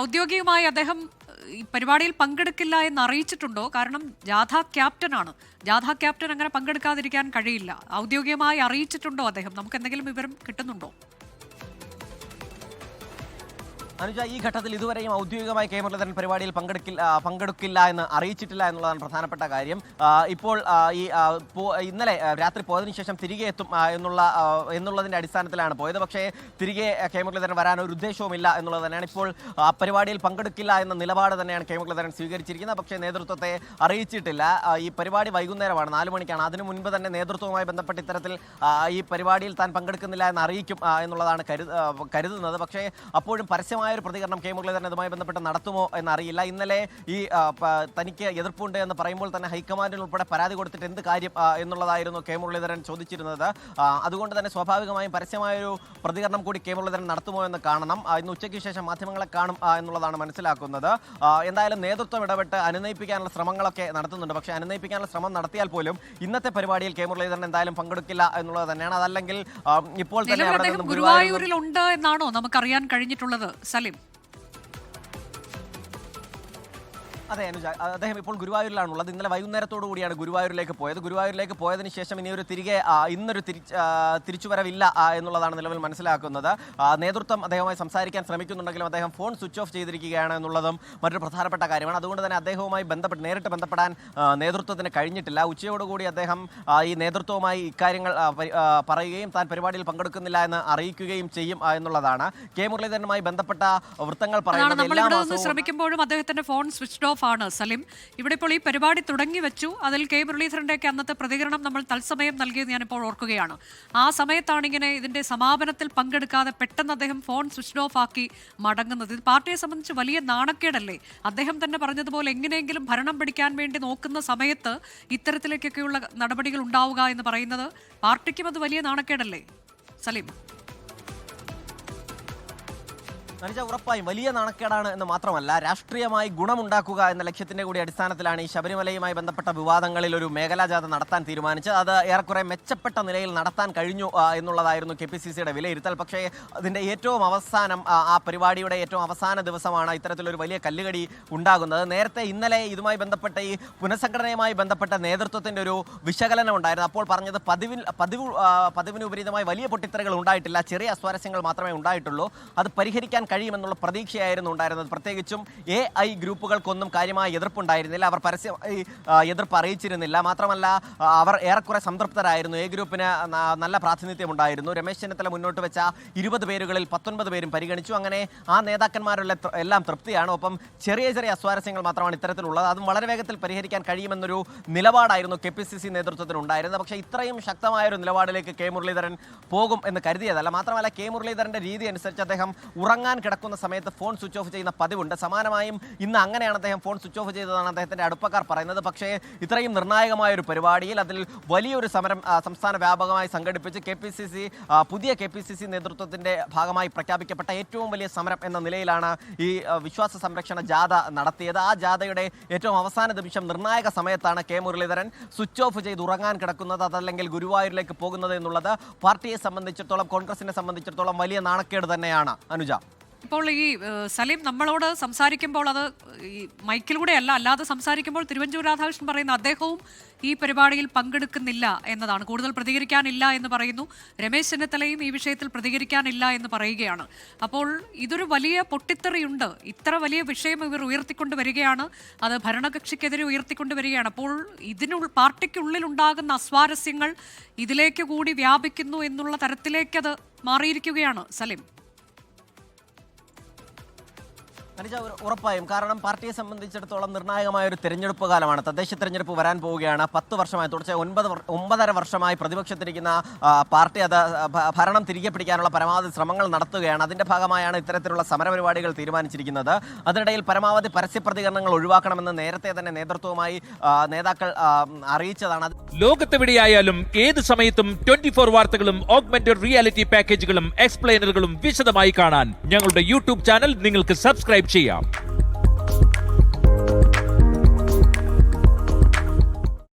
ഔദ്യോഗികമായി അദ്ദേഹം ഈ പരിപാടിയിൽ പങ്കെടുക്കില്ല എന്ന് അറിയിച്ചിട്ടുണ്ടോ? കാരണം ജാഥ ക്യാപ്റ്റനാണ്. ജാഥ ക്യാപ്റ്റൻ അങ്ങനെ പങ്കെടുക്കാതിരിക്കാൻ കഴിയില്ല. ഔദ്യോഗികമായി അറിയിച്ചിട്ടുണ്ടോ അദ്ദേഹം? നമുക്ക് എന്തെങ്കിലും വിവരം കിട്ടുന്നുണ്ടോ? അനുജ, ഈ ഘട്ടത്തിൽ ഇതുവരെയും ഔദ്യോഗികമായി കെ മുരളീധരൻ പരിപാടിയിൽ പങ്കെടുക്കില്ല എന്ന് അറിയിച്ചിട്ടില്ല എന്നുള്ളതാണ് പ്രധാനപ്പെട്ട കാര്യം. ഇപ്പോൾ ഇന്നലെ രാത്രി പോയതിനു ശേഷം തിരികെ എത്തും എന്നുള്ളതിൻ്റെ അടിസ്ഥാനത്തിലാണ് പോയത്. പക്ഷേ തിരികെ കെ മുരളീധരൻ വരാൻ ഒരു ഉദ്ദേശവുമില്ല എന്നുള്ളത് തന്നെയാണ്. ഇപ്പോൾ പരിപാടിയിൽ പങ്കെടുക്കില്ല എന്ന നിലപാട് തന്നെയാണ് കെ മുരളീധരൻ സ്വീകരിച്ചിരിക്കുന്നത്. പക്ഷേ നേതൃത്വത്തെ അറിയിച്ചിട്ടില്ല. ഈ പരിപാടി വൈകുന്നേരമാണ്, 4 മണിക്കാണ്. അതിനു മുൻപ് തന്നെ നേതൃത്വവുമായി ബന്ധപ്പെട്ട് ഇത്തരത്തിൽ ഈ പരിപാടിയിൽ താൻ പങ്കെടുക്കുന്നില്ല എന്ന് അറിയിക്കും എന്നുള്ളതാണ് കരുതുന്നത്. പക്ഷേ അപ്പോഴും പരസ്യമായ ഒരു പ്രതികരണം കെ മുരളീധരൻ ഇതുമായി ബന്ധപ്പെട്ട് നടത്തുമോ എന്നറിയില്ല. ഇന്നലെ ഈ തനിക്ക് എതിർപ്പുണ്ട് എന്ന് പറയുമ്പോൾ തന്നെ ഹൈക്കമാൻഡിന് ഉൾപ്പെടെ പരാതി കൊടുത്തിട്ട് എന്ത് കാര്യം എന്നുള്ളതായിരുന്നു കെ മുരളീധരൻ ചോദിച്ചിരുന്നത്. അതുകൊണ്ട് തന്നെ സ്വാഭാവികമായും പരസ്യമായൊരു പ്രതികരണം കൂടി കെ മുരളീധരൻ നടത്തുമോ എന്ന് കാണണം. ഇന്ന് ഉച്ചയ്ക്ക് ശേഷം മാധ്യമങ്ങളെ കാണും എന്നുള്ളതാണ് മനസ്സിലാക്കുന്നത്. എന്തായാലും നേതൃത്വം ഇടപെട്ട് അനുനയിപ്പിക്കാനുള്ള ശ്രമങ്ങളൊക്കെ നടത്തുന്നുണ്ട്. പക്ഷേ അനുനയിപ്പിക്കാനുള്ള ശ്രമം നടത്തിയാൽ പോലും ഇന്നത്തെ പരിപാടിയിൽ കെ മുരളീധരൻ എന്തായാലും പങ്കെടുക്കില്ല എന്നുള്ളത് തന്നെയാണ്. അതല്ലെങ്കിൽ ഇപ്പോൾ തന്നെ ഗുരുവായൂരിലുണ്ട് എന്നാണോ നമുക്കറിയാൻ കഴിഞ്ഞിട്ടുള്ളത് സലിം? അതെ അനുജ, അദ്ദേഹം ഇപ്പോൾ ഗുരുവായൂരിലാണുള്ളത്. ഇന്നലെ വൈകുന്നേരത്തോടു കൂടിയാണ് ഗുരുവായൂരിലേക്ക് പോയത്. ഗുരുവായൂരിലേക്ക് പോയതിനു ശേഷം ഇനിയൊരു ഇന്നൊരു തിരിച്ചുവരവില്ല എന്നുള്ളതാണ് നിലവിൽ മനസ്സിലാക്കുന്നത്. നേതൃത്വം അദ്ദേഹവുമായി സംസാരിക്കാൻ ശ്രമിക്കുന്നുണ്ടെങ്കിലും അദ്ദേഹം ഫോൺ സ്വിച്ച് ഓഫ് ചെയ്തിരിക്കുകയാണ് എന്നുള്ളതും മറ്റൊരു പ്രധാനപ്പെട്ട കാര്യമാണ്. അതുകൊണ്ട് തന്നെ അദ്ദേഹവുമായി നേരിട്ട് ബന്ധപ്പെടാൻ നേതൃത്വത്തിന് കഴിഞ്ഞിട്ടില്ല. ഉച്ചയോടുകൂടി അദ്ദേഹം ഈ നേതൃത്വവുമായി ഇക്കാര്യങ്ങൾ പറയുകയും താൻ പരിപാടിയിൽ പങ്കെടുക്കുന്നില്ല എന്ന് അറിയിക്കുകയും ചെയ്യും എന്നുള്ളതാണ്. കെ മുരളീധരനുമായി ബന്ധപ്പെട്ട വൃത്തങ്ങൾ പറയുന്നത്. ശ്രമിക്കുമ്പോഴും അദ്ദേഹത്തിന്റെ ഫോൺ സ്വിച്ച് ഓഫ് ആണ് സലിം. ഇവിടെ ഇപ്പോൾ ഈ പരിപാടി തുടങ്ങി വെച്ചു. അതിൽ കെ മുരളീധരൻ്റെയൊക്കെ അന്നത്തെ പ്രതികരണം നമ്മൾ തത്സമയം നൽകിയത് ഞാനിപ്പോൾ ഓർക്കുകയാണ്. ആ സമയത്താണ് ഇങ്ങനെ ഇതിന്റെ സമാപനത്തിൽ പങ്കെടുക്കാതെ പെട്ടെന്ന് അദ്ദേഹം ഫോൺ സ്വിച്ച് ഓഫ് ആക്കി മടങ്ങുന്നത്. ഇത് പാർട്ടിയെ സംബന്ധിച്ച് വലിയ നാണക്കേടല്ലേ? അദ്ദേഹം തന്നെ പറഞ്ഞതുപോലെ എങ്ങനെയെങ്കിലും ഭരണം പിടിക്കാൻ വേണ്ടി നോക്കുന്ന സമയത്ത് ഇത്തരത്തിലേക്കൊക്കെയുള്ള നടപടികൾ ഉണ്ടാവുക എന്ന് പറയുന്നത് പാർട്ടിക്കും അത് വലിയ നാണക്കേടല്ലേ സലിം? അനുജ, ഉറപ്പായും വലിയ നാണക്കേടാണ് എന്ന് മാത്രമല്ല, രാഷ്ട്രീയമായി ഗുണമുണ്ടാക്കുക എന്ന ലക്ഷ്യത്തിന്റെ കൂടി അടിസ്ഥാനത്തിലാണ് ഈ ശബരിമലയുമായി ബന്ധപ്പെട്ട വിവാദങ്ങളിൽ ഒരു മേഖലാ ജാഥ നടത്താൻ തീരുമാനിച്ചത്. അത് ഏറെക്കുറെ മെച്ചപ്പെട്ട നിലയിൽ നടത്താൻ കഴിഞ്ഞു എന്നുള്ളതായിരുന്നു KPCCയുടെ വിലയിരുത്തൽ. പക്ഷേ അതിൻ്റെ ഏറ്റവും അവസാനം, ആ പരിപാടിയുടെ ഏറ്റവും അവസാന ദിവസമാണ് ഇത്തരത്തിലൊരു വലിയ കല്ലുകടി ഉണ്ടാകുന്നത്. നേരത്തെ ഇന്നലെ ഇതുമായി ബന്ധപ്പെട്ട ഈ പുനഃസംഘടനയുമായി ബന്ധപ്പെട്ട നേതൃത്വത്തിന്റെ ഒരു വിശകലനം ഉണ്ടായിരുന്നു. അപ്പോൾ പറഞ്ഞത് പതിവിന് വിപരീതമായി വലിയ പൊട്ടിത്തെറികൾ ഉണ്ടായിട്ടില്ല, ചെറിയ അസ്വാരസ്യങ്ങൾ മാത്രമേ ഉണ്ടായിട്ടുള്ളൂ. അത് പരിഹരിക്കാൻ കഴിയുമെന്നുള്ള പ്രതീക്ഷയായിരുന്നു ഉണ്ടായിരുന്നത്. പ്രത്യേകിച്ചും AI ഗ്രൂപ്പുകൾക്കൊന്നും കാര്യമായ എതിർപ്പുണ്ടായിരുന്നില്ല. അവർ പരസ്യമായി എതിർപ്പ് അറിയിച്ചിരുന്നില്ല. മാത്രമല്ല, അവർ ഏറെക്കുറെ സംതൃപ്തരായിരുന്നു. A ഗ്രൂപ്പിന് നല്ല പ്രാതിനിധ്യം ഉണ്ടായിരുന്നു. രമേശ് ചെന്നിത്തല മുന്നോട്ട് വെച്ച 20 പേരുകളിൽ 19 പേരും പരിഗണിച്ചു. അങ്ങനെ ആ നേതാക്കന്മാരുടെ എല്ലാം തൃപ്തിയാണ്. ഒപ്പം ചെറിയ ചെറിയ അസ്വാരസ്യങ്ങൾ മാത്രമാണ് ഇത്തരത്തിലുള്ളത്. അതും വളരെ വേഗത്തിൽ പരിഹരിക്കാൻ കഴിയുമെന്നൊരു നിലപാടായിരുന്നു KPCC നേതൃത്വത്തിനുണ്ടായിരുന്നത്. പക്ഷേ ഇത്രയും ശക്തമായൊരു നിലപാടിലേക്ക് കെ മുരളീധരൻ പോകും എന്ന് കരുതിയതല്ല. മാത്രമല്ല, കെ മുരളീധരന്റെ രീതി അനുസരിച്ച് അദ്ദേഹം ഉറങ്ങാൻ കിടക്കുന്ന സമയത്ത് ഫോൺ സ്വിച്ച് ഓഫ് ചെയ്യുന്ന പതിവുണ്ട്. സമാനമായും ഇന്ന് അങ്ങനെയാണ് അദ്ദേഹം ഫോൺ സ്വിച്ച് ഓഫ് ചെയ്തതാണ് അദ്ദേഹത്തിന്റെ അടുപ്പക്കാർ പറയുന്നത്. പക്ഷേ ഇത്രയും നിർണായകമായ ഒരു പരിപാടിയിൽ അതിൽ വലിയൊരു സമരം സംസ്ഥാന വ്യാപകമായി സംഘടിപ്പിച്ച് പുതിയ KPCC നേതൃത്വത്തിന്റെ ഭാഗമായി പ്രഖ്യാപിക്കപ്പെട്ട ഏറ്റവും വലിയ സമരം എന്ന നിലയിലാണ് ഈ വിശ്വാസ സംരക്ഷണ ജാഥ നടത്തിയത്. ആ ജാഥയുടെ ഏറ്റവും അവസാന നിമിഷം നിർണായക സമയത്താണ് കെ മുരളീധരൻ സ്വിച്ച് ഓഫ് ചെയ്ത് ഉറങ്ങാൻ കിടക്കുന്നത്, അതല്ലെങ്കിൽ ഗുരുവായൂരിലേക്ക് പോകുന്നത് എന്നുള്ളത് പാർട്ടിയെ സംബന്ധിച്ചിടത്തോളം, കോൺഗ്രസിനെ സംബന്ധിച്ചിടത്തോളം വലിയ നാണക്കേട് തന്നെയാണ് അനുജ. ഇപ്പോൾ ഈ സലീം നമ്മളോട് സംസാരിക്കുമ്പോൾ, അത് ഈ മൈക്കിലൂടെ അല്ലാതെ സംസാരിക്കുമ്പോൾ തിരുവഞ്ചൂർ രാധാകൃഷ്ണൻ പറയുന്ന അദ്ദേഹവും ഈ പരിപാടിയിൽ പങ്കെടുക്കുന്നില്ല എന്നതാണ്. കൂടുതൽ പ്രതികരിക്കാനില്ല എന്ന് പറയുന്നു. രമേശ് ചെന്നിത്തലയും ഈ വിഷയത്തിൽ പ്രതികരിക്കാനില്ല എന്ന് പറയുകയാണ്. അപ്പോൾ ഇതൊരു വലിയ പൊട്ടിത്തെറിയുണ്ട്. ഇത്ര വലിയ വിഷയം ഇവർ ഉയർത്തിക്കൊണ്ട് വരികയാണ്, അത് ഭരണകക്ഷിക്കെതിരെ ഉയർത്തിക്കൊണ്ട് വരികയാണ്. അപ്പോൾ പാർട്ടിക്കുള്ളിൽ ഉണ്ടാകുന്ന അസ്വാരസ്യങ്ങൾ ഇതിലേക്ക് കൂടി വ്യാപിക്കുന്നു എന്നുള്ള തരത്തിലേക്കത് മാറിയിരിക്കുകയാണ് സലീം. അനുജ, ഉറപ്പായും. കാരണം പാർട്ടിയെ സംബന്ധിച്ചിടത്തോളം നിർണായകമായ ഒരു തെരഞ്ഞെടുപ്പ് കാലമാണ്. തദ്ദേശ തെരഞ്ഞെടുപ്പ് വരാൻ പോവുകയാണ്. 10 വർഷമായി, തുടർച്ചയായി 9.5 വർഷമായി പ്രതിപക്ഷത്തിരിക്കുന്ന പാർട്ടി അത് ഭരണം തിരികെ പിടിക്കാനുള്ള പരമാവധി ശ്രമങ്ങൾ നടത്തുകയാണ്. അതിന്റെ ഭാഗമായാണ് ഇത്തരത്തിലുള്ള സമരപരിപാടികൾ തീരുമാനിച്ചിരിക്കുന്നത്. അതിനിടയിൽ പരമാവധി പരസ്യ പ്രതികരണങ്ങൾ ഒഴിവാക്കണമെന്ന് നേരത്തെ തന്നെ നേതൃത്വവുമായി നേതാക്കൾ അറിയിച്ചതാണ്. ലോകത്തെവിടെയായാലും ഏത് സമയത്തും 24 വാർത്തകളും ഓഗ്മെന്റഡ് റിയാലിറ്റി പാക്കേജുകളും എക്സ്പ്ലെയിനറുകളും വിശദമായി കാണാൻ ഞങ്ങളുടെ YouTube ചാനൽ നിങ്ങൾക്ക് സബ്സ്ക്രൈബ് ചെയ്യാം.